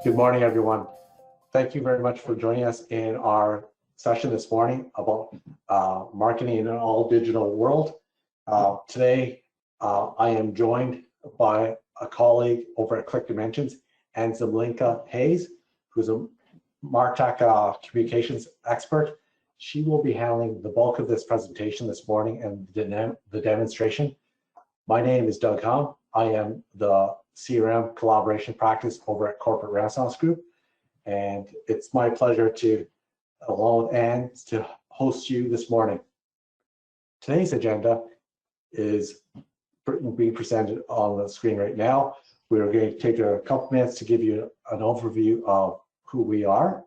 Good morning, everyone. Thank you very much for joining us in our session this morning about marketing in an all digital world. Today, I am joined by a colleague over at ClickDimensions, and Zamlinka Hayes, who's a MarTech communications expert. She will be handling the bulk of this presentation this morning and the demonstration. My name is Doug Hum. I am the CRM collaboration practice over at Corporate Renaissance Group, and it's my pleasure to, along with Anne, to host you this morning. Today's agenda is being presented on the screen right now. We're going to take a couple minutes to give you an overview of who we are.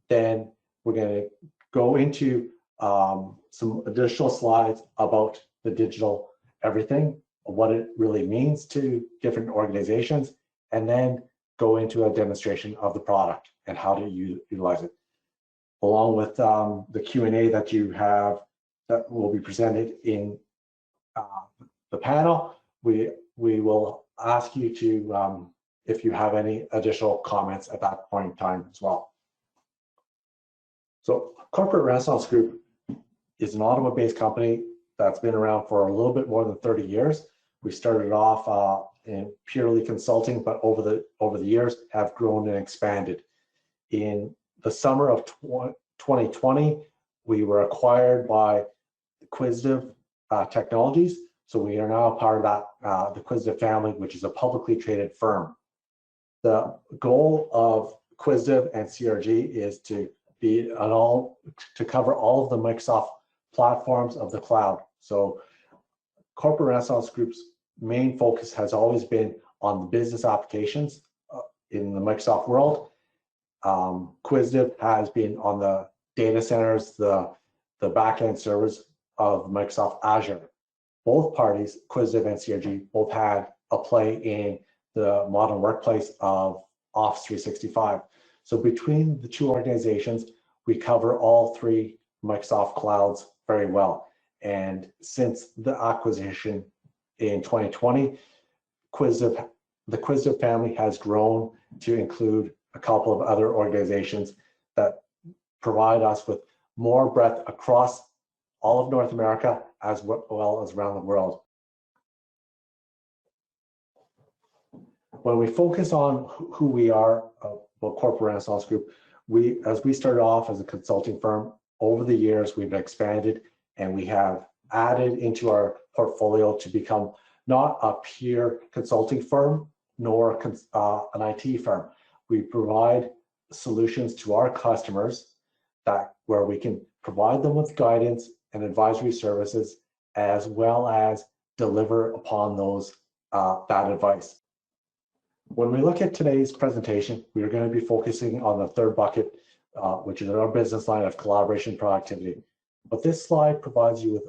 Then we're going to go into some additional slides about the digital everything, what it really means to different organizations, and then go into a demonstration of the product and how to utilize it. Along with the Q&A that you have that will be presented in the panel, we will ask you to, if you have any additional comments at that point in time as well. So Corporate Renaissance Group is an Ottawa-based company that's been around for a little bit more than 30 years. We started off in purely consulting, but over the years have grown and expanded. In the summer of 2020, we were acquired by Quisitive Technologies. So we are now part of that, the Quisitive family, which is a publicly traded firm. The goal of Quisitive and CRG is to cover all of the Microsoft platforms of the cloud. So Corporate Renaissance Group's main focus has always been on the business applications in the Microsoft world. Quisitive has been on the data centers, the backend servers of Microsoft Azure. Both parties, Quisitive and CRG, both had a play in the modern workplace of Office 365. So between the two organizations, we cover all three Microsoft clouds very well. And since the acquisition in 2020, the Quisitive family has grown to include a couple of other organizations that provide us with more breadth across all of North America as well as around the world. When we focus on who we are, Corporate Renaissance Group, as we started off as a consulting firm, over the years we've expanded and we have added into our portfolio to become not a pure consulting firm nor an IT firm. We provide solutions to our customers where we can provide them with guidance and advisory services, as well as deliver upon those that advice. When we look at today's presentation, we are going to be focusing on the third bucket, which is our business line of collaboration productivity. But this slide provides you with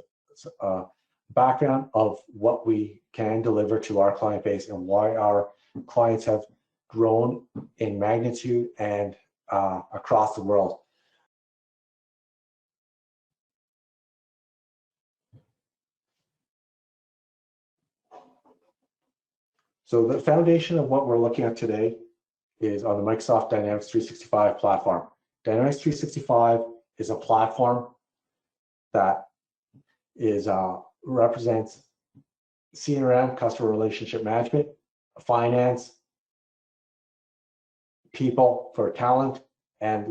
a background of what we can deliver to our client base and why our clients have grown in magnitude and across the world. So the foundation of what we're looking at today is on the Microsoft Dynamics 365 platform. Dynamics 365 is a platform that represents CRM, customer relationship management, finance, people for talent, and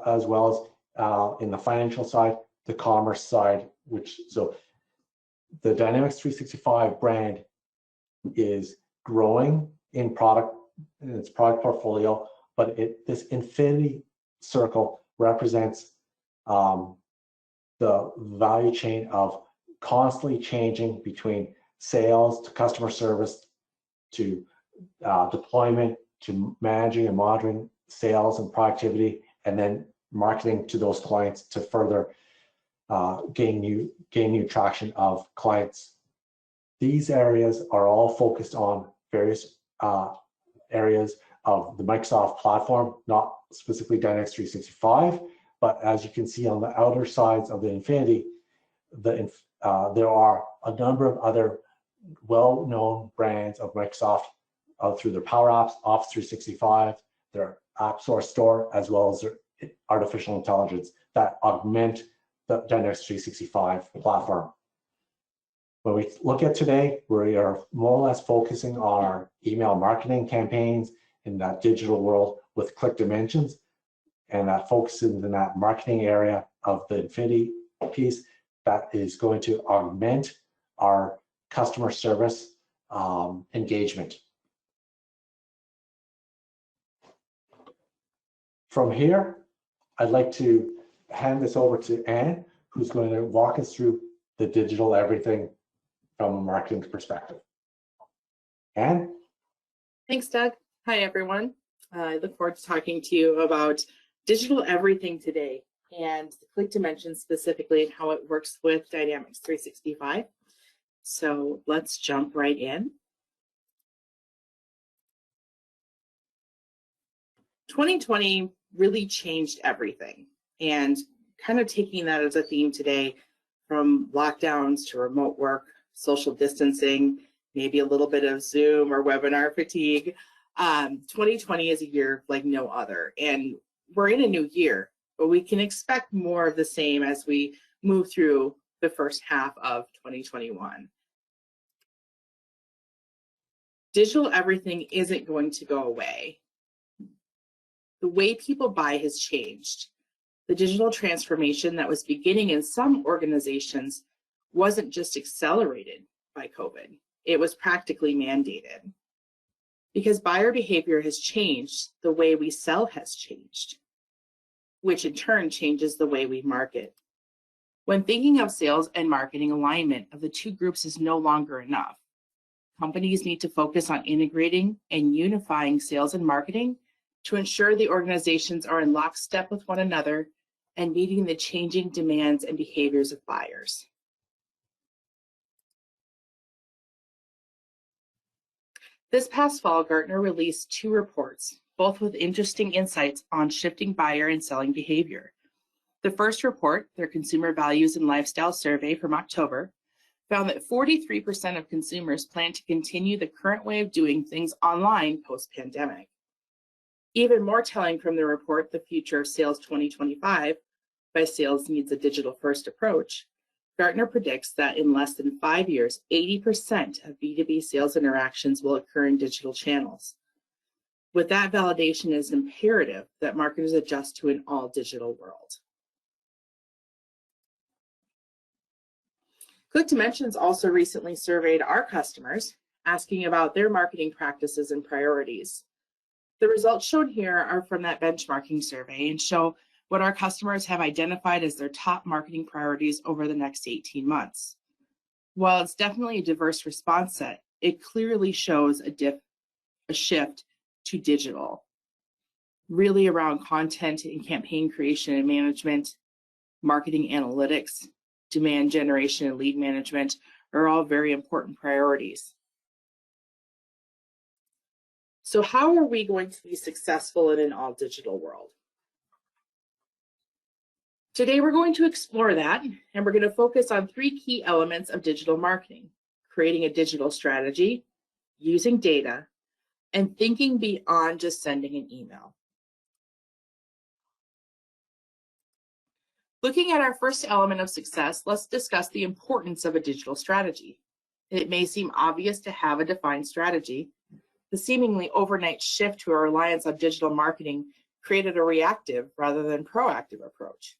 as well as in the financial side, the commerce side. So the Dynamics 365 brand is growing in its product portfolio, but this infinity circle represents the value chain of constantly changing between sales to customer service to deployment to managing and monitoring sales and productivity, and then marketing to those clients to further gain new traction of clients. These areas are all focused on various areas of the Microsoft platform, not specifically Dynamics 365, but as you can see on the outer sides of the infinity, there are a number of other well-known brands of Microsoft through their Power Apps, Office 365, their app store, as well as artificial intelligence that augment the Dynamics 365 platform. When we look at today, we are more or less focusing on our email marketing campaigns in that digital world with ClickDimensions, and that focuses in that marketing area of the Infinity piece that is going to augment our customer service engagement. From here, I'd like to hand this over to Anne, who's going to walk us through the digital everything from a marketing perspective. Anne? Thanks, Doug. Hi, everyone. I look forward to talking to you about digital everything today and ClickDimensions specifically and how it works with Dynamics 365. So let's jump right in. 2020 really changed everything, and kind of taking that as a theme today, from lockdowns to remote work, social distancing, maybe a little bit of Zoom or webinar fatigue. 2020 is a year like no other, and we're in a new year, but we can expect more of the same as we move through the first half of 2021. Digital everything isn't going to go away. The way people buy has changed. The digital transformation that was beginning in some organizations wasn't just accelerated by COVID, it was practically mandated. Because buyer behavior has changed, the way we sell has changed, which in turn changes the way we market. When thinking of sales and marketing, alignment of the two groups is no longer enough. Companies need to focus on integrating and unifying sales and marketing to ensure the organizations are in lockstep with one another and meeting the changing demands and behaviors of buyers. This past fall, Gartner released 2 reports, both with interesting insights on shifting buyer and selling behavior. The first report, their Consumer Values and Lifestyle Survey from October, found that 43% of consumers plan to continue the current way of doing things online post-pandemic. Even more telling from the report, The Future of Sales 2025, by Sales Needs a Digital First Approach, Gartner predicts that in less than 5 years, 80% of B2B sales interactions will occur in digital channels. With that validation, it is imperative that marketers adjust to an all-digital world. ClickDimensions also recently surveyed our customers, asking about their marketing practices and priorities. The results shown here are from that benchmarking survey and show what our customers have identified as their top marketing priorities over the next 18 months. While it's definitely a diverse response set, it clearly shows a shift to digital, really around content and campaign creation and management, marketing analytics, demand generation and lead management are all very important priorities. So how are we going to be successful in an all-digital world? Today, we're going to explore that, and we're going to focus on 3 key elements of digital marketing: creating a digital strategy, using data, and thinking beyond just sending an email. Looking at our first element of success, let's discuss the importance of a digital strategy. It may seem obvious to have a defined strategy. The seemingly overnight shift to a reliance on digital marketing created a reactive rather than proactive approach.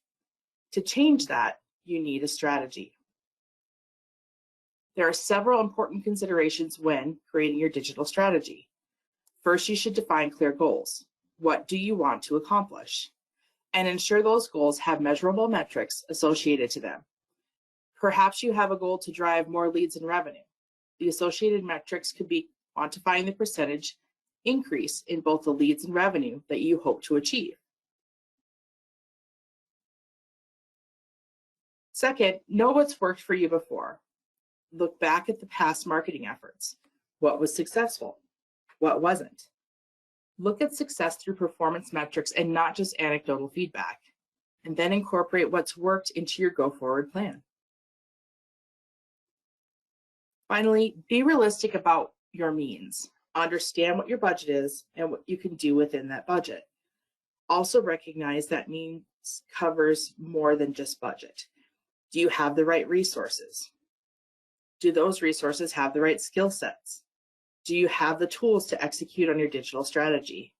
To change that, you need a strategy. There are several important considerations when creating your digital strategy. First, you should define clear goals. What do you want to accomplish? And ensure those goals have measurable metrics associated to them. Perhaps you have a goal to drive more leads and revenue. The associated metrics could be quantifying the percentage increase in both the leads and revenue that you hope to achieve. Second, know what's worked for you before. Look back at the past marketing efforts. What was successful? What wasn't? Look at success through performance metrics and not just anecdotal feedback, and then incorporate what's worked into your go-forward plan. Finally, be realistic about your means. Understand what your budget is and what you can do within that budget. Also recognize that means covers more than just budget. Do you have the right resources? Do those resources have the right skill sets? Do you have the tools to execute on your digital strategy?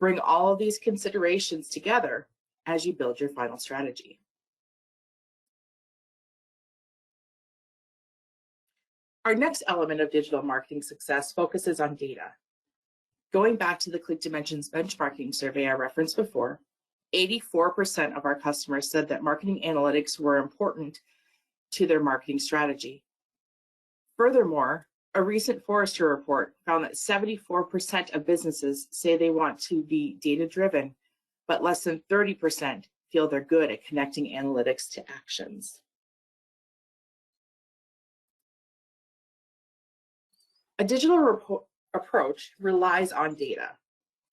Bring all of these considerations together as you build your final strategy. Our next element of digital marketing success focuses on data. Going back to the ClickDimensions benchmarking survey I referenced before, 84% of our customers said that marketing analytics were important to their marketing strategy. Furthermore, a recent Forrester report found that 74% of businesses say they want to be data-driven, but less than 30% feel they're good at connecting analytics to actions. A digital approach relies on data.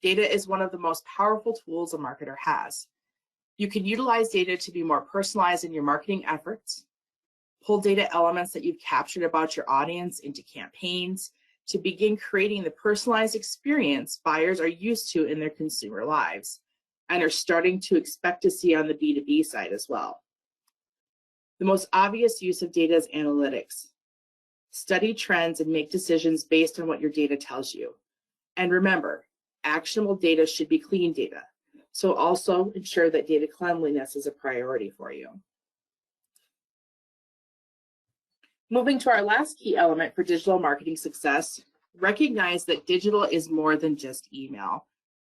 Data is one of the most powerful tools a marketer has. You can utilize data to be more personalized in your marketing efforts, pull data elements that you've captured about your audience into campaigns to begin creating the personalized experience buyers are used to in their consumer lives and are starting to expect to see on the B2B side as well. The most obvious use of data is analytics. Study trends and make decisions based on what your data tells you. And remember, actionable data should be clean data. So also ensure that data cleanliness is a priority for you. Moving to our last key element for digital marketing success, recognize that digital is more than just email.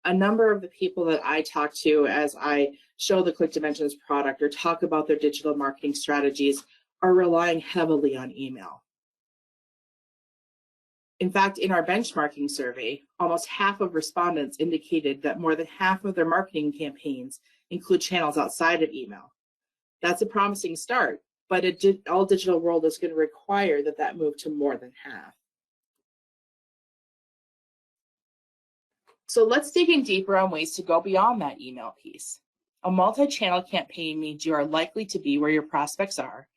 A number of the people that I talk to as I show the ClickDimensions product or talk about their digital marketing strategies are relying heavily on email. In fact, in our benchmarking survey, almost half of respondents indicated that more than half of their marketing campaigns include channels outside of email. That's a promising start, but an all digital world is going to require that move to more than half. So let's dig in deeper on ways to go beyond that email piece. A multi-channel campaign means you are likely to be where your prospects are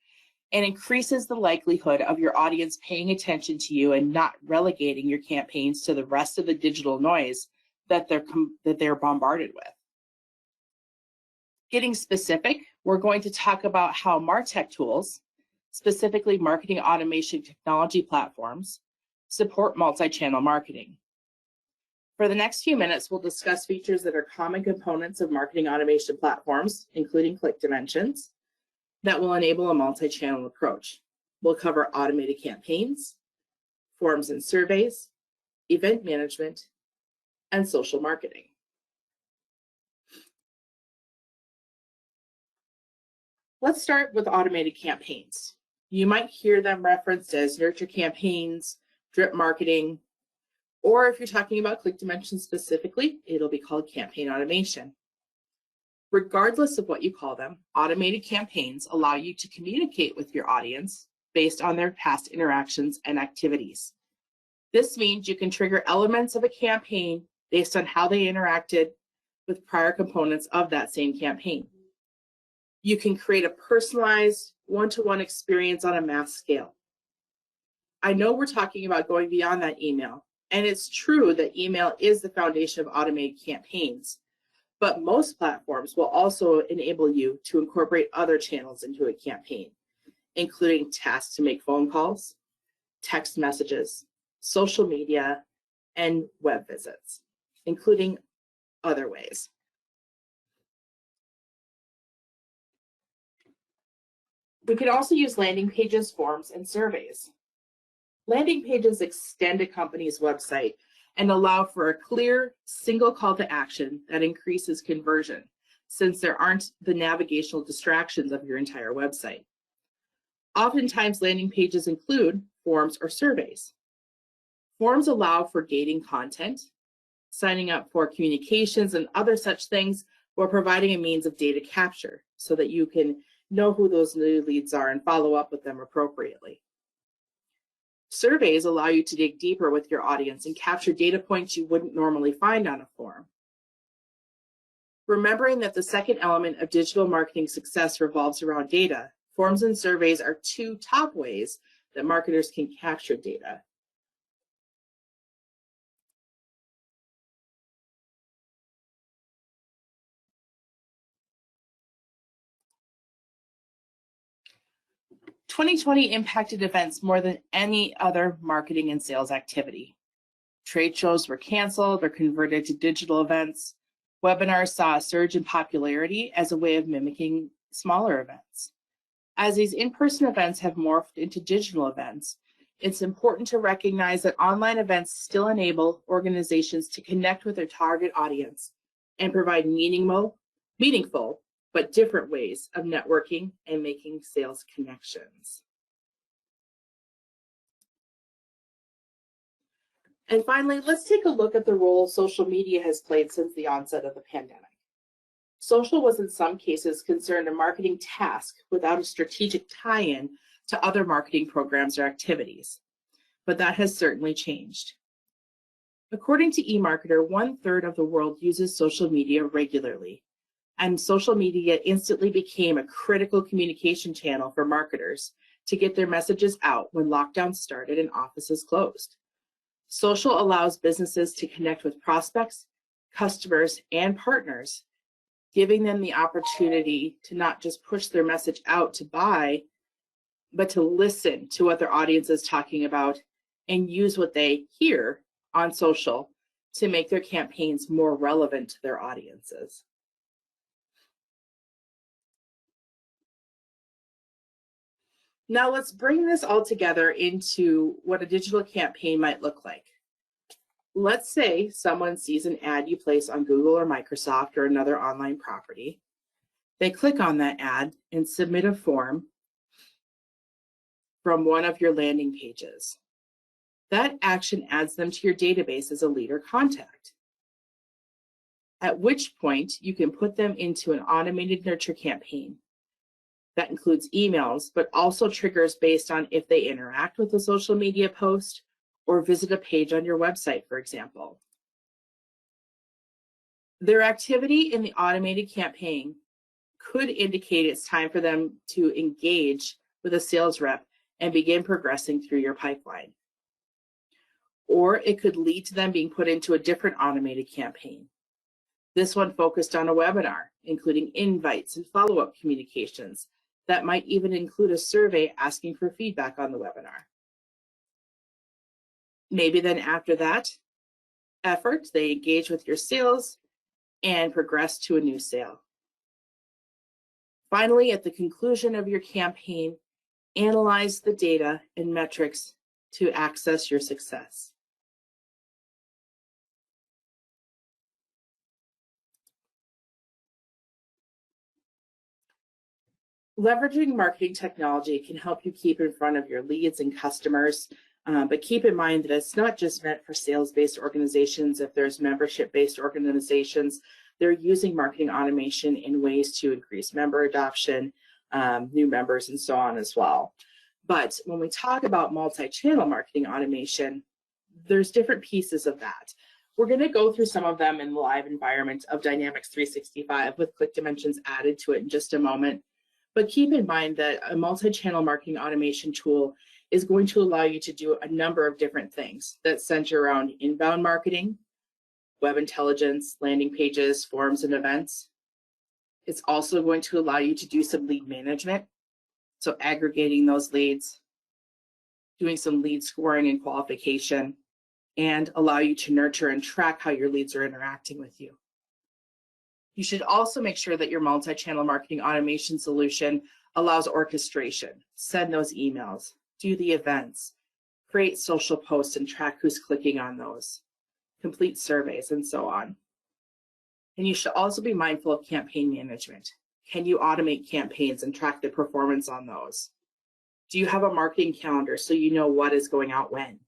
and increases the likelihood of your audience paying attention to you and not relegating your campaigns to the rest of the digital noise that they're bombarded with. Getting specific, we're going to talk about how MarTech tools, specifically marketing automation technology platforms, support multi-channel marketing. For the next few minutes, we'll discuss features that are common components of marketing automation platforms, including ClickDimensions, that will enable a multi-channel approach. We'll cover automated campaigns, forms and surveys, event management, and social marketing. Let's start with automated campaigns. You might hear them referenced as nurture campaigns, drip marketing, or if you're talking about ClickDimensions specifically, it'll be called campaign automation. Regardless of what you call them, automated campaigns allow you to communicate with your audience based on their past interactions and activities. This means you can trigger elements of a campaign based on how they interacted with prior components of that same campaign. You can create a personalized one-to-one experience on a mass scale. I know we're talking about going beyond that email, and it's true that email is the foundation of automated campaigns. But most platforms will also enable you to incorporate other channels into a campaign, including tasks to make phone calls, text messages, social media, and web visits, including other ways. We can also use landing pages, forms, and surveys. Landing pages extend a company's website and allow for a clear single call to action that increases conversion, since there aren't the navigational distractions of your entire website. Oftentimes, landing pages include forms or surveys. Forms allow for gating content, signing up for communications, and other such things, while providing a means of data capture so that you can know who those new leads are and follow up with them appropriately. Surveys allow you to dig deeper with your audience and capture data points you wouldn't normally find on a form. Remembering that the second element of digital marketing success revolves around data, forms and surveys are two top ways that marketers can capture data. 2020 impacted events more than any other marketing and sales activity. Trade shows were canceled or converted to digital events. Webinars saw a surge in popularity as a way of mimicking smaller events. As these in-person events have morphed into digital events, it's important to recognize that online events still enable organizations to connect with their target audience and provide meaningful but different ways of networking and making sales connections. And finally, let's take a look at the role social media has played since the onset of the pandemic. Social was in some cases considered a marketing task without a strategic tie-in to other marketing programs or activities, but that has certainly changed. According to eMarketer, 1/3 of the world uses social media regularly, and social media instantly became a critical communication channel for marketers to get their messages out when lockdowns started and offices closed. Social allows businesses to connect with prospects, customers, and partners, giving them the opportunity to not just push their message out to buy, but to listen to what their audience is talking about and use what they hear on social to make their campaigns more relevant to their audiences. Now let's bring this all together into what a digital campaign might look like. Let's say someone sees an ad you place on Google or Microsoft or another online property. They click on that ad and submit a form from one of your landing pages. That action adds them to your database as a lead or contact, at which point you can put them into an automated nurture campaign. That includes emails, but also triggers based on if they interact with a social media post or visit a page on your website, for example. Their activity in the automated campaign could indicate it's time for them to engage with a sales rep and begin progressing through your pipeline. Or it could lead to them being put into a different automated campaign. This one focused on a webinar, including invites and follow-up communications that might even include a survey asking for feedback on the webinar. Maybe then after that effort, they engage with your sales and progress to a new sale. Finally, at the conclusion of your campaign, analyze the data and metrics to access your success. Leveraging marketing technology can help you keep in front of your leads and customers, but keep in mind that it's not just meant for sales-based organizations. If there's membership-based organizations, they're using marketing automation in ways to increase member adoption, new members, and so on as well. But when we talk about multi-channel marketing automation, there's different pieces of that. We're going to go through some of them in the live environment of Dynamics 365 with ClickDimensions added to it in just a moment. But keep in mind that a multi-channel marketing automation tool is going to allow you to do a number of different things that center around inbound marketing, web intelligence, landing pages, forums, and events. It's also going to allow you to do some lead management, so aggregating those leads, doing some lead scoring and qualification, and allow you to nurture and track how your leads are interacting with you. You should also make sure that your multi-channel marketing automation solution allows orchestration, send those emails, do the events, create social posts and track who's clicking on those, complete surveys, and so on. And you should also be mindful of campaign management. Can you automate campaigns and track the performance on those? Do you have a marketing calendar so you know what is going out when?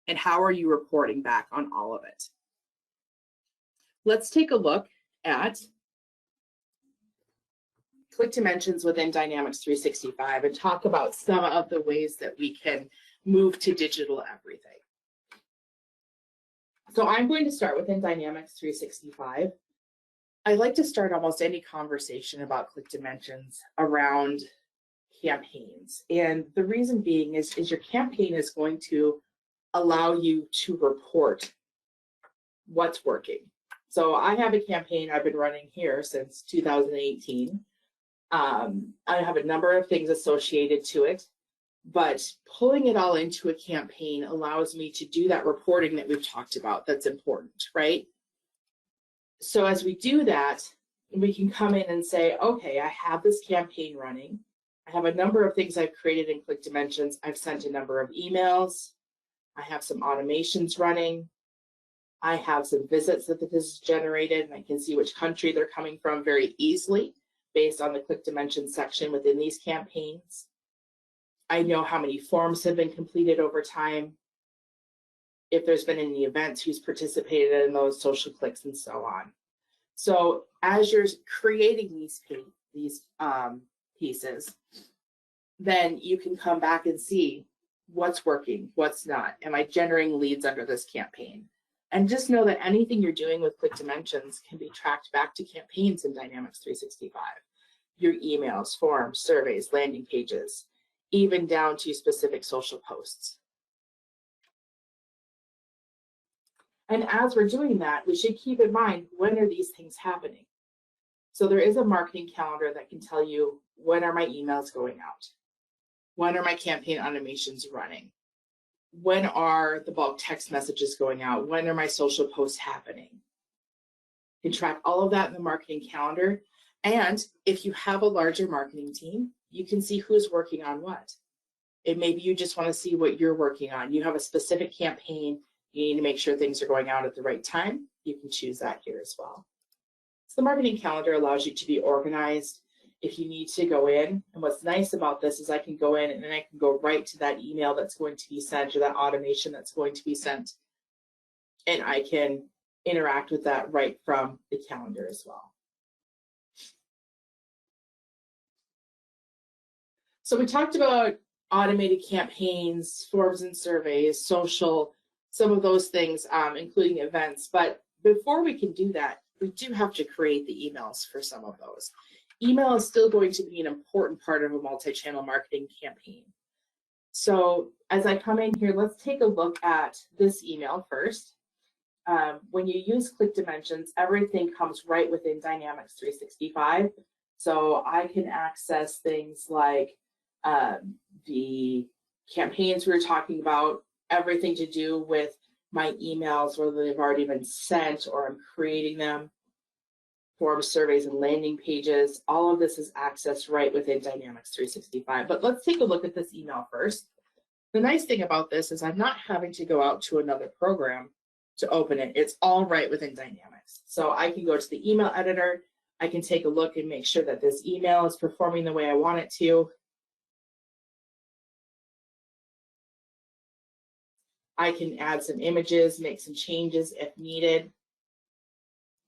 And how are you reporting back on all of it? Let's take a look at ClickDimensions within Dynamics 365 and talk about some of the ways that we can move to digital everything. So I'm going to start within Dynamics 365. I like to start almost any conversation about ClickDimensions around campaigns. And the reason being is your campaign is going to allow you to report what's working. So I have a campaign I've been running here since 2018. I have a number of things associated to it. But pulling it all into a campaign allows me to do that reporting that we've talked about that's important, right? So as we do that, we can come in and say, okay, I have this campaign running. I have a number of things I've created in ClickDimensions. I've sent a number of emails. I have some automations running. I have some visits that this has generated, and I can see which country they're coming from very easily based on the ClickDimensions section within these campaigns. I know how many forms have been completed over time, if there's been any events, who's participated in those social clicks, and so on. So as you're creating these pieces, then you can come back and see what's working, what's not. Am I generating leads under this campaign? And just know that anything you're doing with ClickDimensions can be tracked back to campaigns in Dynamics 365. Your emails, forms, surveys, landing pages, even down to specific social posts. And as we're doing that, we should keep in mind, when are these things happening? So there is a marketing calendar that can tell you, when are my emails going out? When are my campaign automations running? When are the bulk text messages going out? When are my social posts happening? You can track all of that in the marketing calendar. And if you have a larger marketing team, you can see who's working on what. And maybe you just want to see what you're working on. You have a specific campaign. You need to make sure things are going out at the right time. You can choose that here as well. So the marketing calendar allows you to be organized. If you need to go in, and what's nice about this is I can go in and then I can go right to that email that's going to be sent, or that automation that's going to be sent, and I can interact with that right from the calendar as well. So we talked about automated campaigns, forms and surveys, social, some of those things, including events. But before we can do that, we do have to create the emails for some of those. Email is still going to be an important part of a multi-channel marketing campaign. So as I come in here, let's take a look at this email first. When you use ClickDimensions, everything comes right within Dynamics 365. So I can access things like the campaigns we were talking about, everything to do with my emails, whether they've already been sent or I'm creating them, forms, surveys, and landing pages. All of this is accessed right within Dynamics 365. But let's take a look at this email first. The nice thing about this is I'm not having to go out to another program to open it. It's all right within Dynamics. So I can go to the email editor. I can take a look and make sure that this email is performing the way I want it to. I can add some images, make some changes if needed.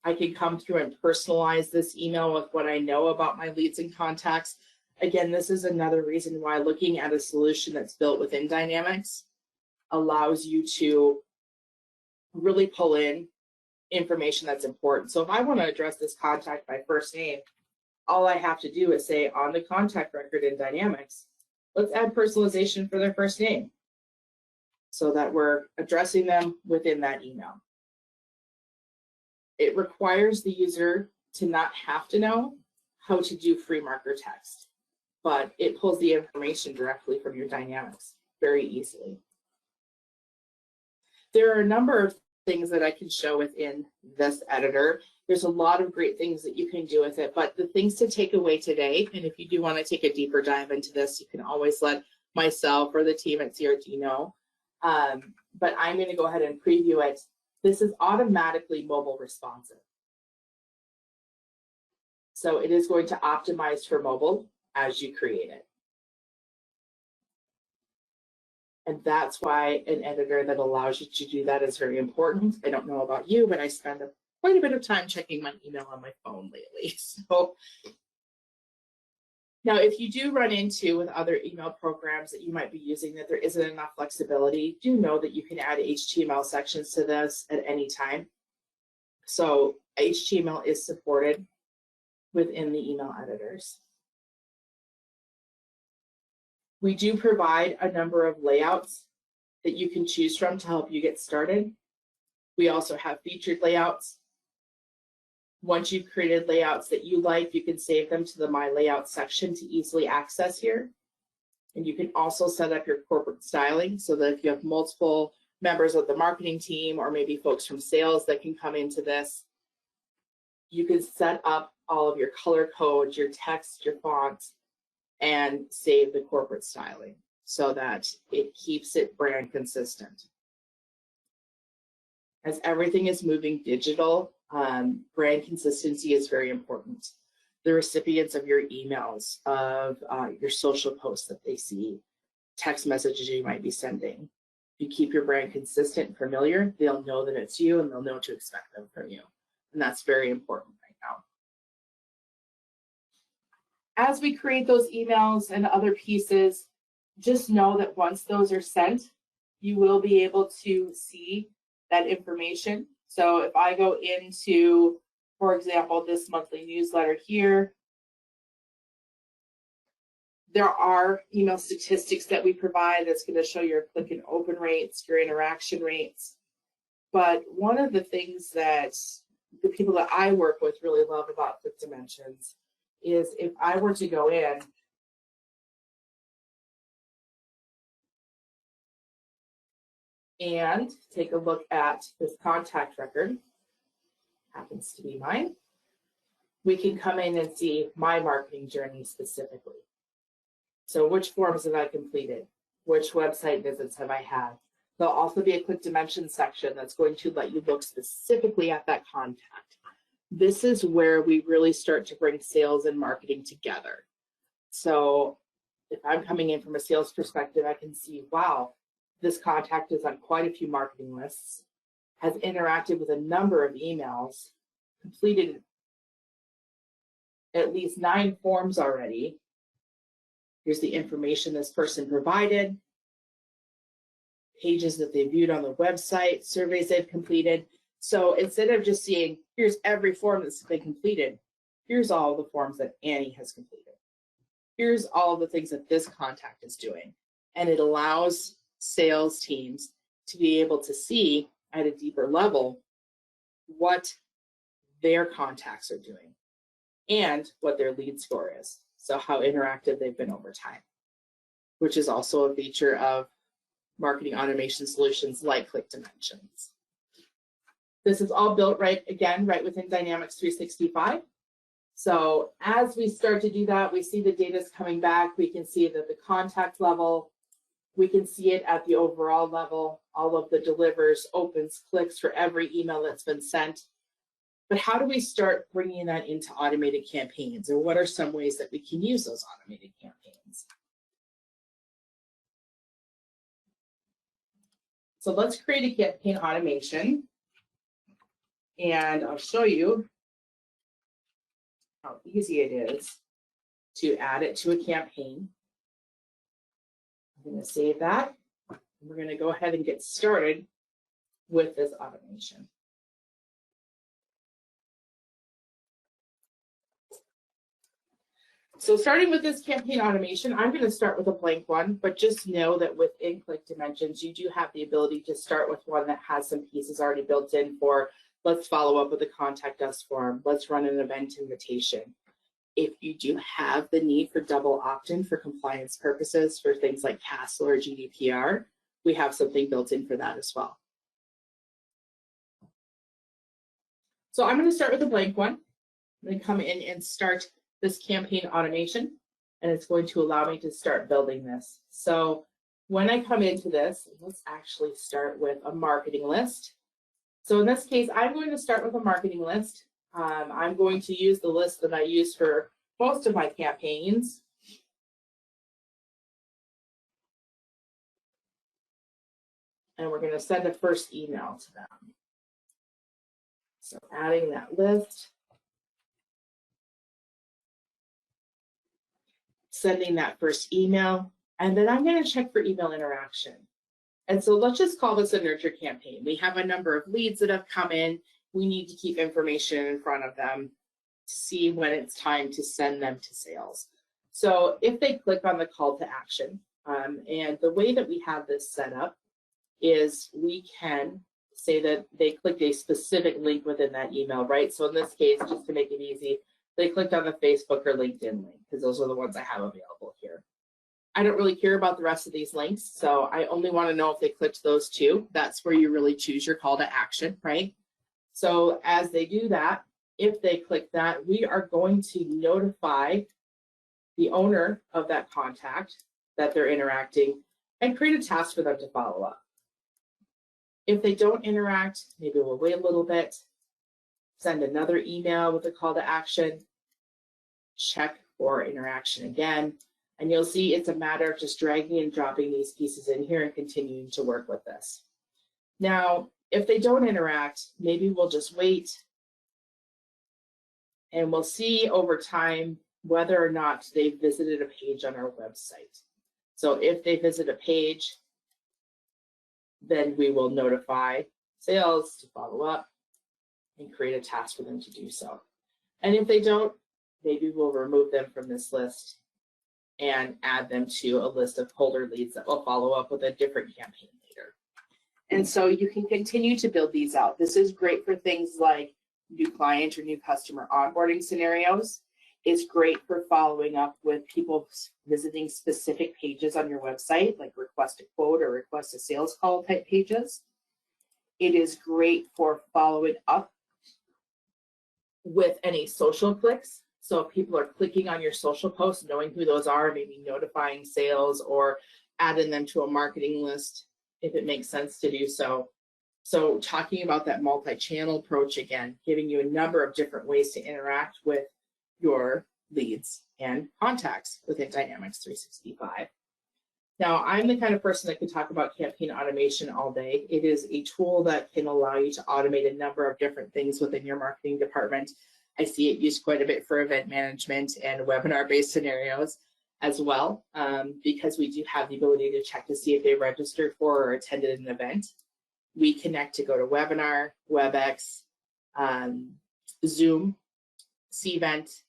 I can come through and personalize this email with what I know about my leads and contacts. Again, this is another reason why looking at a solution that's built within Dynamics allows you to really pull in information that's important. So if I want to address this contact by first name, all I have to do is say on the contact record in Dynamics, let's add personalization for their first name so that we're addressing them within that email. It requires the user to not have to know how to do free marker text, but it pulls the information directly from your Dynamics very easily. There are a number of things that I can show within this editor. There's a lot of great things that you can do with it, but the things to take away today, and if you do want to take a deeper dive into this, you can always let myself or the team at CRT know. But I'm going to go ahead and preview it. This is automatically mobile responsive. So it is going to optimize for mobile as you create it. And that's why an editor that allows you to do that is very important. I don't know about you, but I spend quite a bit of time checking my email on my phone lately. So now, if you do run into with other email programs that you might be using that there isn't enough flexibility, do know that you can add HTML sections to this at any time. So HTML is supported within the email editors. We do provide a number of layouts that you can choose from to help you get started. We also have featured layouts. Once you've created layouts that you like, you can save them to the My Layout section to easily access here. And you can also set up your corporate styling so that if you have multiple members of the marketing team or maybe folks from sales that can come into this, you can set up all of your color codes, your text, your fonts, and save the corporate styling so that it keeps it brand consistent. As everything is moving digital, brand consistency is very important. The recipients of your emails, of your social posts that they see, text messages you might be sending. If you keep your brand consistent and familiar, they'll know that it's you and they'll know to expect them from you. And that's very important right now. As we create those emails and other pieces, just know that once those are sent, you will be able to see that information. So if I go into, for example, this monthly newsletter here, there are email statistics that we provide that's going to show your click and open rates, your interaction rates. But one of the things that the people that I work with really love about ClickDimensions is if I were to go in and take a look at this contact record, happens to be mine, we can come in and see my marketing journey specifically. So which forms have I completed? Which website visits have I had? There'll also be a ClickDimensions section that's going to let you look specifically at that contact. This is where we really start to bring sales and marketing together. So if I'm coming in from a sales perspective, I can see, wow, this contact is on quite a few marketing lists, has interacted with a number of emails, completed at least 9 forms already. Here's the information this person provided, pages that they viewed on the website, surveys they've completed. So instead of just seeing, here's every form that's been completed, here's all the forms that Annie has completed. Here's all of the things that this contact is doing. And it allows sales teams to be able to see at a deeper level what their contacts are doing and what their lead score is. So how interactive they've been over time, which is also a feature of marketing automation solutions like ClickDimensions. This is all built right within Dynamics 365. So as we start to do that, we see the data's coming back. We can see that the contact level, we can see it at the overall level, all of the delivers, opens, clicks for every email that's been sent. But how do we start bringing that into automated campaigns, or what are some ways that we can use those automated campaigns? So let's create a campaign automation, and I'll show you how easy it is to add it to a campaign. I'm going to save that. And we're going to go ahead and get started with this automation. So starting with this campaign automation, I'm going to start with a blank one, but just know that within ClickDimensions, you do have the ability to start with one that has some pieces already built in for, let's follow up with a contact us form, let's run an event invitation. If you do have the need for double opt-in for compliance purposes for things like CASL or GDPR, we have something built in for that as well. So I'm going to start with a blank one. I'm going to come in and start this campaign automation, and it's going to allow me to start building this. So when I come into this, let's actually start with a marketing list. So in this case, I'm going to start with a marketing list. I'm going to use the list that I use for most of my campaigns. And we're going to send a first email to them. So adding that list, sending that first email, and then I'm going to check for email interaction. And so let's just call this a nurture campaign. We have a number of leads that have come in. We need to keep information in front of them to see when it's time to send them to sales. So if they click on the call to action, and the way that we have this set up is we can say that they clicked a specific link within that email, right? So in this case, just to make it easy, they clicked on the Facebook or LinkedIn link because those are the ones I have available here. I don't really care about the rest of these links, so I only want to know if they clicked those two. That's where you really choose your call to action, right? So as they do that, if they click that, we are going to notify the owner of that contact that they're interacting and create a task for them to follow up. If they don't interact, maybe we'll wait a little bit, send another email with a call to action, check for interaction again, and you'll see it's a matter of just dragging and dropping these pieces in here and continuing to work with this. Now, if they don't interact, maybe we'll just wait and we'll see over time whether or not they visited a page on our website. So if they visit a page, then we will notify sales to follow up and create a task for them to do so. And if they don't, maybe we'll remove them from this list and add them to a list of holder leads that will follow up with a different campaign later. And so you can continue to build these out. This is great for things like new client or new customer onboarding scenarios. It's great for following up with people visiting specific pages on your website, like request a quote or request a sales call type pages. It is great for following up with any social clicks. So if people are clicking on your social posts, knowing who those are, maybe notifying sales or adding them to a marketing list if it makes sense to do so. So talking about that multi-channel approach again, giving you a number of different ways to interact with your leads and contacts within Dynamics 365. Now, I'm the kind of person that can talk about campaign automation all day. It is a tool that can allow you to automate a number of different things within your marketing department. I see it used quite a bit for event management and webinar-based scenarios as well, because we do have the ability to check to see if they registered for or attended an event. We connect to go to webinar, WebEx, Zoom, Cvent,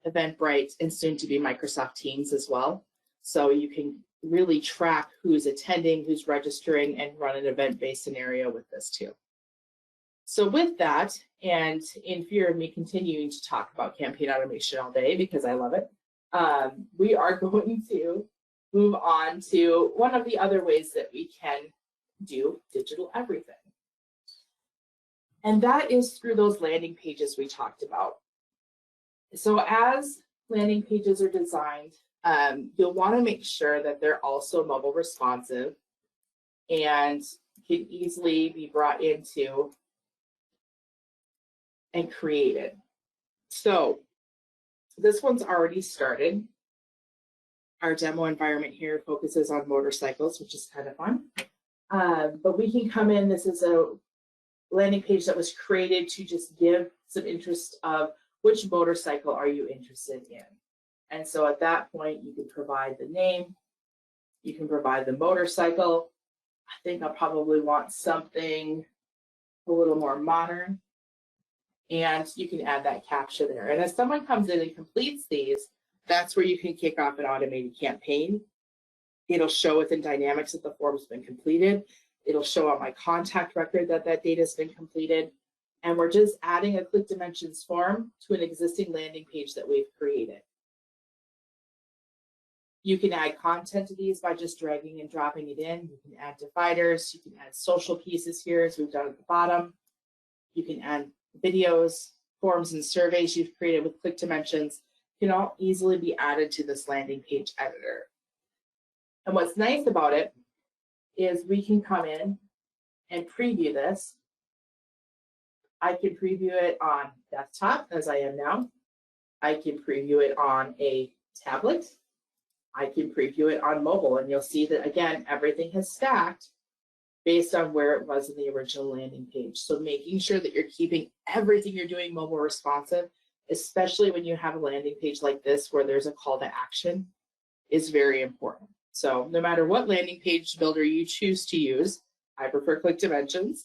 Eventbrite, and soon to be Microsoft Teams as well. So you can really track who's attending, who's registering, and run an event-based scenario with this too. So with that, and in fear of me continuing to talk about campaign automation all day because I love it, we are going to move on to one of the other ways that we can do digital everything. And that is through those landing pages we talked about. So as landing pages are designed, you'll want to make sure that they're also mobile responsive and can easily be brought into and created. So this one's already started. Our demo environment here focuses on motorcycles, which is kind of fun. But we can come in, this is a landing page that was created to just give some interest of which motorcycle are you interested in. And so at that point, you can provide the name, you can provide the motorcycle. I think I'll probably want something a little more modern. And you can add that caption there. And as someone comes in and completes these, that's where you can kick off an automated campaign. It'll show within Dynamics that the form's been completed. It'll show on my contact record that that data has been completed. And we're just adding a ClickDimensions form to an existing landing page that we've created. You can add content to these by just dragging and dropping it in. You can add dividers. You can add social pieces here, as we've done at the bottom. You can add videos, forms, and surveys you've created with ClickDimensions can all easily be added to this landing page editor. And what's nice about it is we can come in and preview this. I can preview it on desktop, as I am now. I can preview it on a tablet. I can preview it on mobile, and you'll see that, again, everything has stacked based on where it was in the original landing page. So making sure that you're keeping everything you're doing mobile responsive, especially when you have a landing page like this where there's a call to action, is very important. So no matter what landing page builder you choose to use, I prefer ClickDimensions,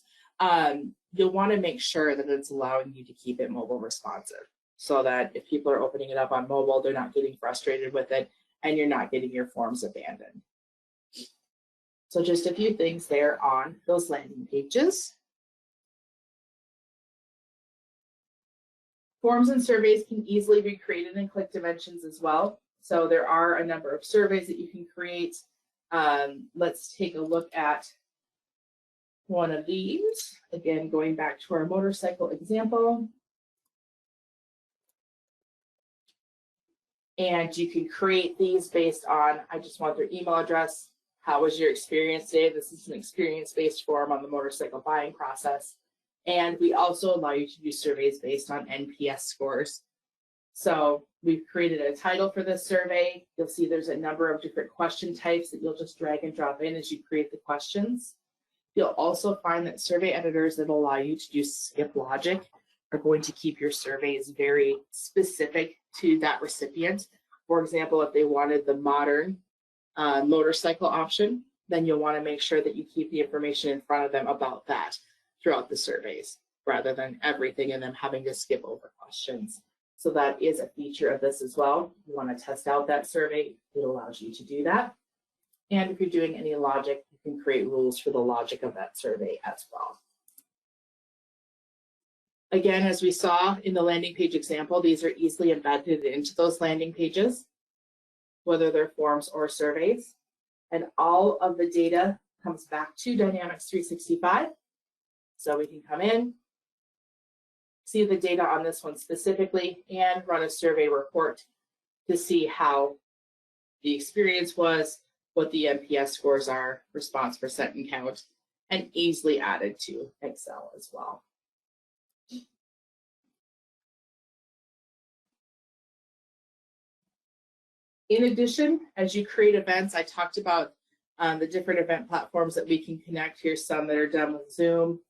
you'll want to make sure that it's allowing you to keep it mobile responsive so that if people are opening it up on mobile, they're not getting frustrated with it and you're not getting your forms abandoned. So just a few things there on those landing pages. Forms and surveys can easily be created in ClickDimensions as well. So there are a number of surveys that you can create. Let's take a look at one of these. Again, going back to our motorcycle example. And you can create these based on, I just want their email address. How was your experience today? This is an experience-based form on the motorcycle buying process. And we also allow you to do surveys based on NPS scores. So we've created a title for this survey. You'll see there's a number of different question types that you'll just drag and drop in as you create the questions. You'll also find that survey editors that allow you to do skip logic are going to keep your surveys very specific to that recipient. For example, if they wanted the modern motorcycle option, then you'll want to make sure that you keep the information in front of them about that throughout the surveys, rather than everything and them having to skip over questions. So that is a feature of this as well. You want to test out that survey, it allows you to do that. And if you're doing any logic, you can create rules for the logic of that survey as well. Again, as we saw in the landing page example, these are easily embedded into those landing pages, whether they're forms or surveys. And all of the data comes back to Dynamics 365. So we can come in, see the data on this one specifically, and run a survey report to see how the experience was, what the NPS scores are, response percent and count, and easily added to Excel as well. In addition, as you create events, I talked about the different event platforms that we can connect. Here's some that are done with Zoom.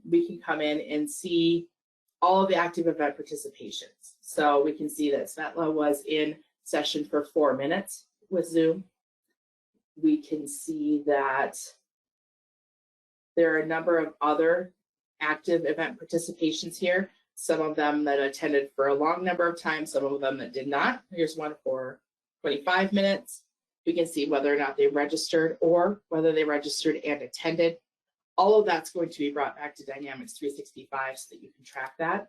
We can come in and see all of the active event participations. So we can see that Svetla was in session for 4 minutes with Zoom. We can see that there are a number of other active event participations here. Some of them that attended for a long number of times, some of them that did not. Here's one for 25 minutes. We can see whether or not they registered or whether they registered and attended. All of that's going to be brought back to Dynamics 365 so that you can track that.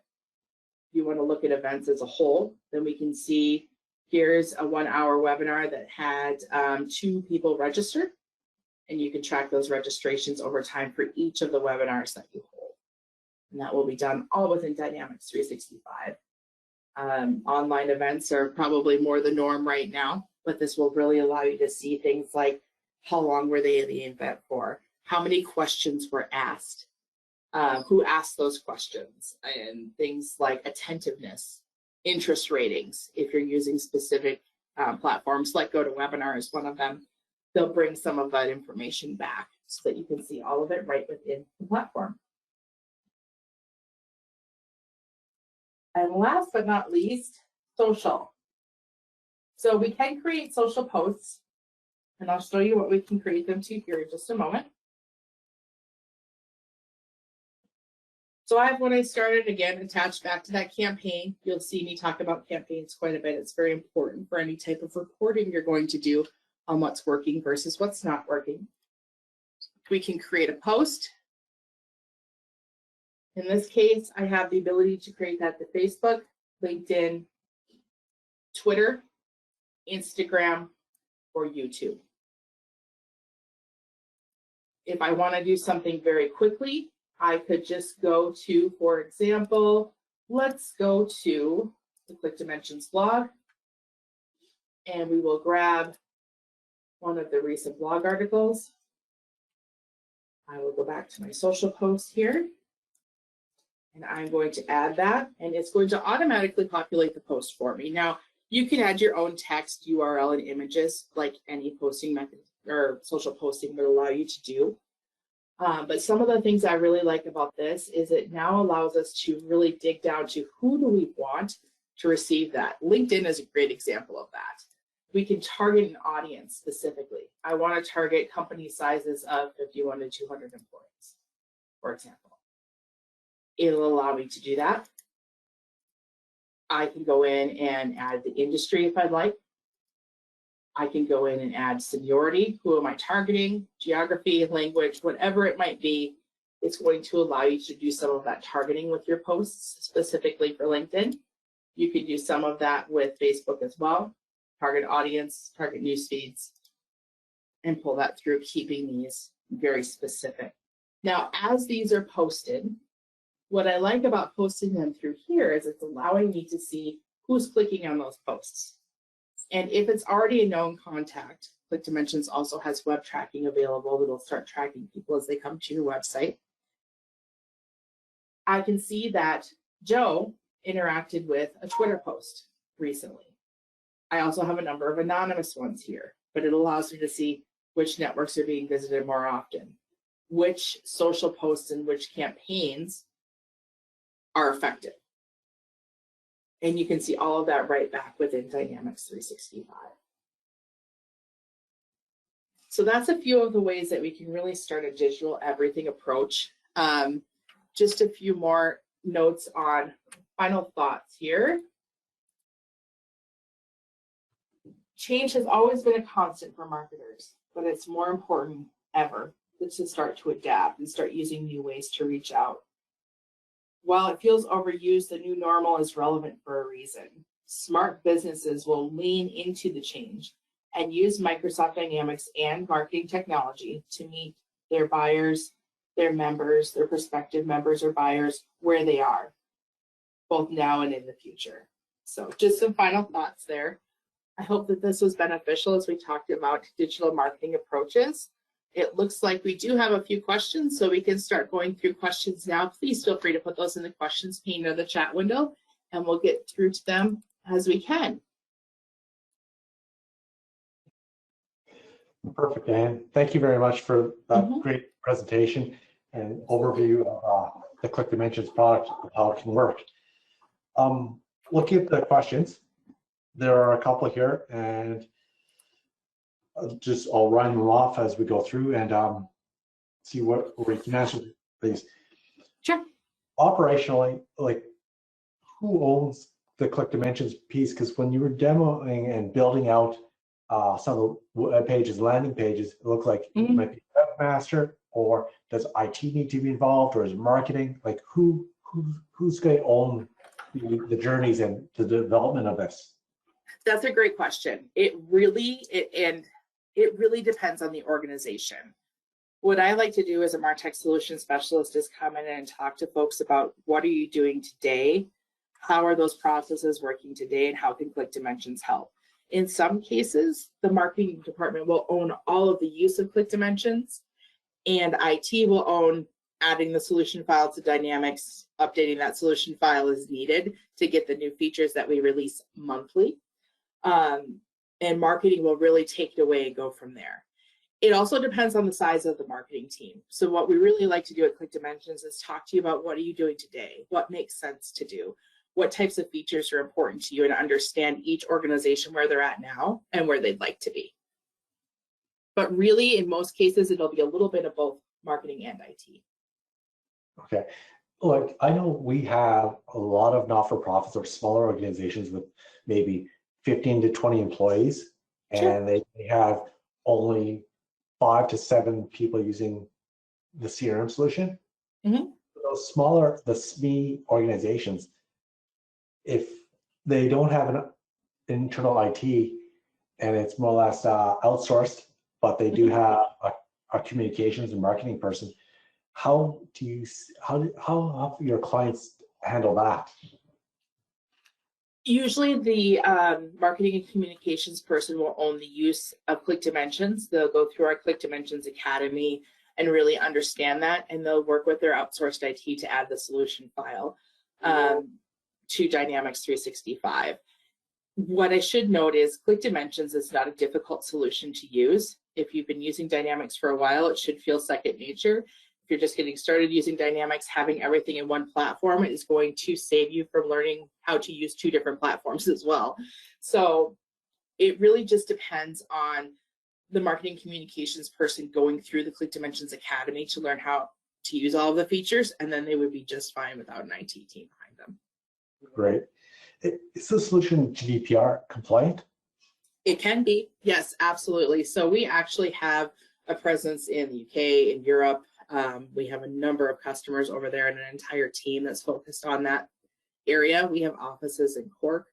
If you want to look at events as a whole, then we can see here's a 1-hour webinar that had 2 people registered, and you can track those registrations over time for each of the webinars that you hold. And that will be done all within Dynamics 365. Online events are probably more the norm right now, but this will really allow you to see things like how long were they in the event for, how many questions were asked, who asked those questions, and things like attentiveness, interest ratings. If you're using specific platforms like GoToWebinar is one of them, they'll bring some of that information back so that you can see all of it right within the platform. And last but not least, social. So we can create social posts, and I'll show you what we can create them to here in just a moment. So I have when I started, again, attached back to that campaign. You'll see me talk about campaigns quite a bit. It's very important for any type of reporting you're going to do on what's working versus what's not working. We can create a post. In this case, I have the ability to create that to Facebook, LinkedIn, Twitter, Instagram, or YouTube. If I want to do something very quickly, I could just go to, for example, let's go to the ClickDimensions blog, and we will grab one of the recent blog articles. I will go back to my social post here, and I'm going to add that, and it's going to automatically populate the post for me. Now, you can add your own text, URL, and images like any posting method or social posting would allow you to do. But some of the things I really like about this is it now allows us to really dig down to who do we want to receive that. LinkedIn is a great example of that. We can target an audience specifically. I want to target company sizes of 51 to 200 employees, for example. It'll allow me to do that. I can go in and add the industry if I'd like. I can go in and add seniority, who am I targeting, geography, language, whatever it might be. It's going to allow you to do some of that targeting with your posts, specifically for LinkedIn. You could do some of that with Facebook as well, target audience, target news feeds, and pull that through, keeping these very specific. Now, as these are posted, what I like about posting them through here is it's allowing me to see who's clicking on those posts. And if it's already a known contact, ClickDimensions also has web tracking available that'll start tracking people as they come to your website. I can see that Joe interacted with a Twitter post recently. I also have a number of anonymous ones here, but it allows me to see which networks are being visited more often, which social posts and which campaigns are effective. And you can see all of that right back within Dynamics 365. So that's a few of the ways that we can really start a digital everything approach. Just a few more notes on final thoughts here. Change has always been a constant for marketers, but it's more important ever to start to adapt and start using new ways to reach out. While it feels overused, the new normal is relevant for a reason. Smart businesses will lean into the change and use Microsoft Dynamics and marketing technology to meet their buyers, their members, their prospective members or buyers where they are, both now and in the future. So just some final thoughts there. I hope that this was beneficial as we talked about digital marketing approaches. It looks like we do have a few questions, so we can start going through questions now. Please feel free to put those in the questions pane of the chat window, and we'll get through to them as we can. Perfect, Anne. Thank you very much for that great presentation and overview of the ClickDimensions product, how it can work. Looking at the questions, there are a couple here, and I'll run them off as we go through and see what we can answer these. Sure. Operationally, like, who owns the ClickDimensions piece? Because when you were demoing and building out some of the web pages, landing pages, it looked like it might be webmaster, or does IT need to be involved, or is marketing? Like, who's going to own the journeys and the development of this? That's a great question. It really depends on the organization. What I like to do as a MarTech solution specialist is come in and talk to folks about what are you doing today, how are those processes working today, and how can ClickDimensions help. In some cases, the marketing department will own all of the use of ClickDimensions, and IT will own adding the solution file to Dynamics, updating that solution file as needed to get the new features that we release monthly. And marketing will really take it away and go from there. It also depends on the size of the marketing team. So what we really like to do at ClickDimensions is talk to you about what are you doing today? What makes sense to do? What types of features are important to you, and understand each organization where they're at now and where they'd like to be. But really, in most cases, it'll be a little bit of both marketing and IT. Okay. Look, I know we have a lot of not-for-profits or smaller organizations with maybe 15 to 20 employees, and they have only 5 to 7 people using the CRM solution. Those smaller, the SME organizations, if they don't have an internal IT and it's more or less outsourced, but they do have a communications and marketing person, how your clients handle that? Usually the marketing and communications person will own the use of ClickDimensions. They'll go through our ClickDimensions Academy and really understand that, and they'll work with their outsourced IT to add the solution file to Dynamics 365. What I should note is ClickDimensions is not a difficult solution to use. If you've been using Dynamics for a while, it should feel second nature. If you're just getting started using Dynamics, having everything in one platform is going to save you from learning how to use 2 different platforms as well. So it really just depends on the marketing communications person going through the ClickDimensions Academy to learn how to use all of the features, and then they would be just fine without an IT team behind them. Great. Is the solution GDPR compliant? It can be, yes, absolutely. So we actually have a presence in the UK, in Europe. We have a number of customers over there and an entire team that's focused on that. area. We have offices in Cork.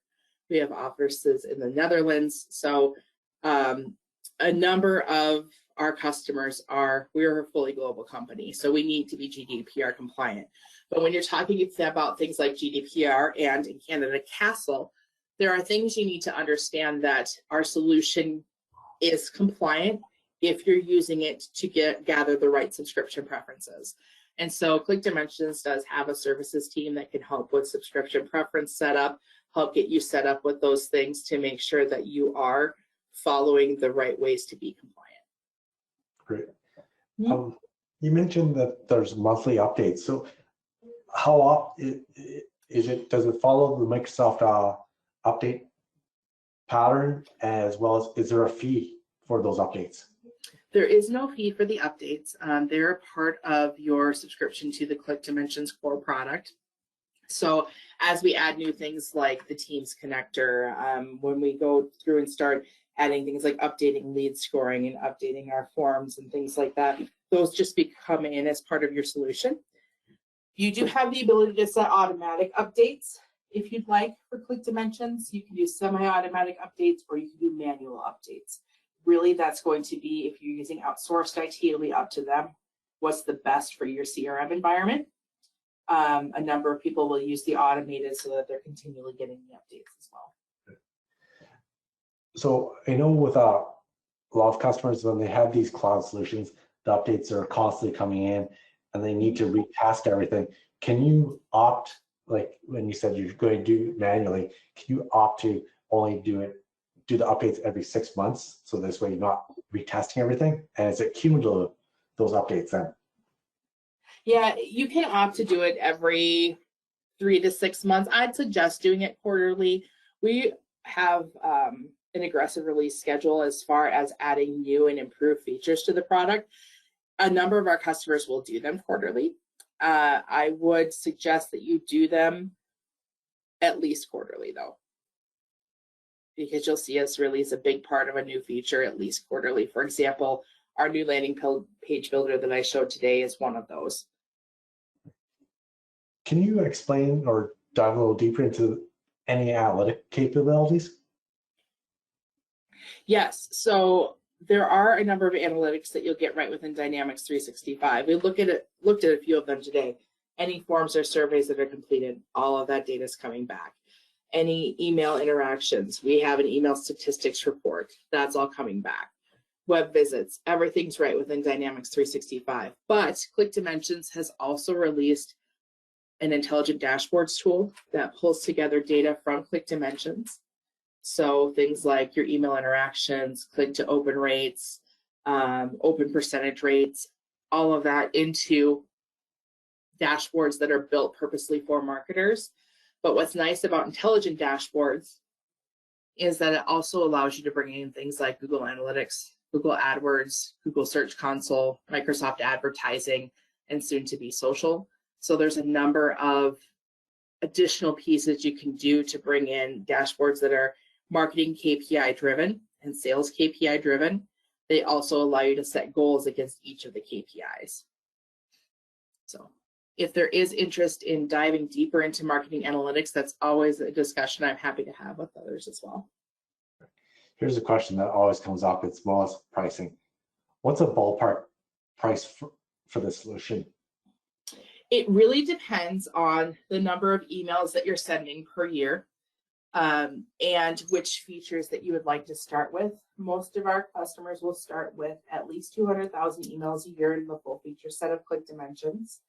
We have offices in the Netherlands. So a number of our customers we're a fully global company, so we need to be GDPR compliant. But when you're talking about things like GDPR and in Canada, Castle, there are things you need to understand that our solution is compliant if you're using it to gather the right subscription preferences. And so ClickDimensions does have a services team that can help with subscription preference setup, help get you set up with those things to make sure that you are following the right ways to be compliant. Great. You mentioned that there's monthly updates. So how often does it follow the Microsoft update pattern, as well as is there a fee for those updates? There is no fee for the updates. They're a part of your subscription to the ClickDimensions core product. So as we add new things like the Teams connector, when we go through and start adding things like updating lead scoring and updating our forms and things like that, those just become in as part of your solution. You do have the ability to set automatic updates if you'd like for ClickDimensions. You can do semi-automatic updates or you can do manual updates. Really, that's going to be, if you're using outsourced IT, it'll be up to them what's the best for your CRM environment. A number of people will use the automated so that they're continually getting the updates as well. So I know with a lot of customers, when they have these cloud solutions, the updates are constantly coming in and they need to retest everything. Can you opt, like when you said you're going to do it manually, can you opt to only do the updates every 6 months? So this way you're not retesting everything? And is it cumulative, those updates then? Yeah, you can opt to do it every 3 to 6 months. I'd suggest doing it quarterly. We have an aggressive release schedule as far as adding new and improved features to the product. A number of our customers will do them quarterly. I would suggest that you do them at least quarterly though, because you'll see us release a big part of a new feature at least quarterly. For example, our new landing page builder that I showed today is one of those. Can you explain or dive a little deeper into any analytic capabilities? Yes, so there are a number of analytics that you'll get right within Dynamics 365. We looked at a few of them today. Any forms or surveys that are completed, all of that data is coming back. Any email interactions, we have an email statistics report, that's all coming back. Web visits, everything's right within Dynamics 365. But ClickDimensions has also released an intelligent dashboards tool that pulls together data from ClickDimensions. So things like your email interactions, click to open rates, open percentage rates, all of that into dashboards that are built purposely for marketers. But what's nice about intelligent dashboards is that it also allows you to bring in things like Google Analytics, Google AdWords, Google Search Console, Microsoft Advertising, and soon to be social. So there's a number of additional pieces you can do to bring in dashboards that are marketing KPI driven and sales KPI driven. They also allow you to set goals against each of the KPIs. So if there is interest in diving deeper into marketing analytics, that's always a discussion I'm happy to have with others as well. Here's a question that always comes up, as well as pricing. What's a ballpark price for the solution? It really depends on the number of emails that you're sending per year and which features that you would like to start with. Most of our customers will start with at least 200,000 emails a year in the full feature set of ClickDimensions.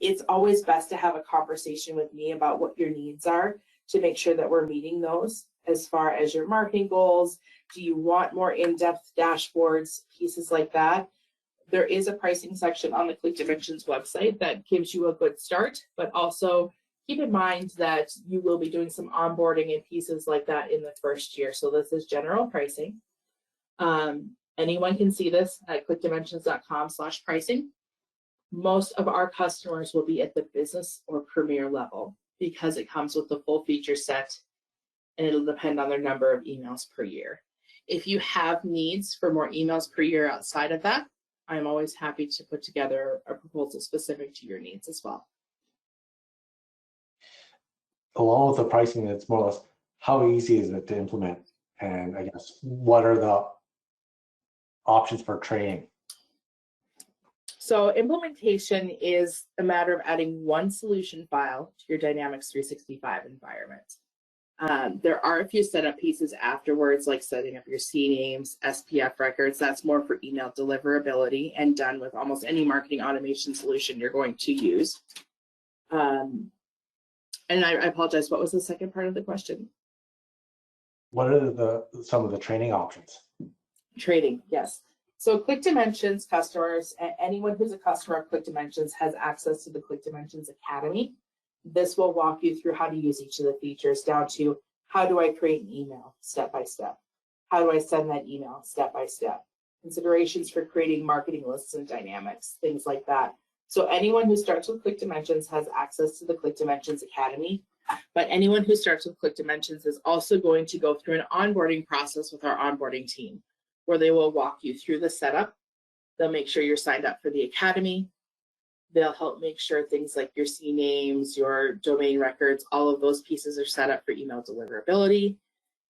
It's always best to have a conversation with me about what your needs are to make sure that we're meeting those as far as your marketing goals. Do you want more in-depth dashboards, pieces like that? There is a pricing section on the ClickDimensions website that gives you a good start, but also keep in mind that you will be doing some onboarding and pieces like that in the first year. So this is general pricing. Anyone can see this at clickdimensions.com/pricing. Most of our customers will be at the business or premier level because it comes with the full feature set and it'll depend on their number of emails per year. If you have needs for more emails per year outside of that, I'm always happy to put together a proposal specific to your needs as well. along with the pricing, it's more or less how easy is it to implement? And I guess what are the options for training? So implementation is a matter of adding one solution file to your Dynamics 365 environment. There are a few setup pieces afterwards, like setting up your CNAMEs, SPF records. That's more for email deliverability and done with almost any marketing automation solution you're going to use. And I apologize, what was the second part of the question? What are some of the training options? Training, yes. So ClickDimensions customers, anyone who's a customer of ClickDimensions has access to the ClickDimensions Academy. This will walk you through how to use each of the features, down to how do I create an email step by step? How do I send that email step by step? Considerations for creating marketing lists and Dynamics, things like that. So anyone who starts with ClickDimensions has access to the ClickDimensions Academy, but anyone who starts with ClickDimensions is also going to go through an onboarding process with our onboarding team, where they will walk you through the setup. They'll make sure you're signed up for the Academy. They'll help make sure things like your CNAMEs, your domain records, all of those pieces are set up for email deliverability.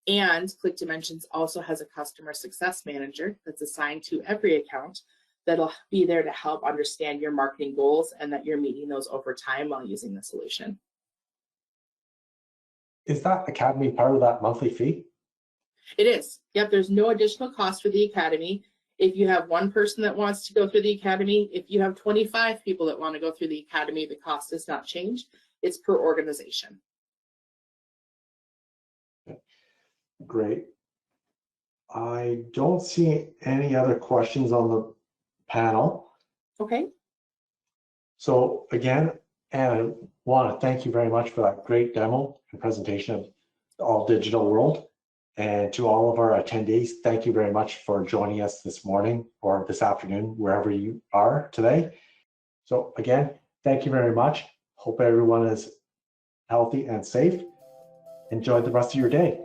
And ClickDimensions also has a customer success manager that's assigned to every account that'll be there to help understand your marketing goals and that you're meeting those over time while using the solution. Is that Academy part of that monthly fee? It is. Yep, there's no additional cost for the Academy. If you have one person that wants to go through the Academy, if you have 25 people that want to go through the Academy, the cost does not change. It's per organization. Great. I don't see any other questions on the panel. Okay. So again, and I want to thank you very much for that great demo and presentation of the all digital world. And to all of our attendees, thank you very much for joining us this morning or this afternoon, wherever you are today. So again, thank you very much. Hope everyone is healthy and safe. Enjoy the rest of your day.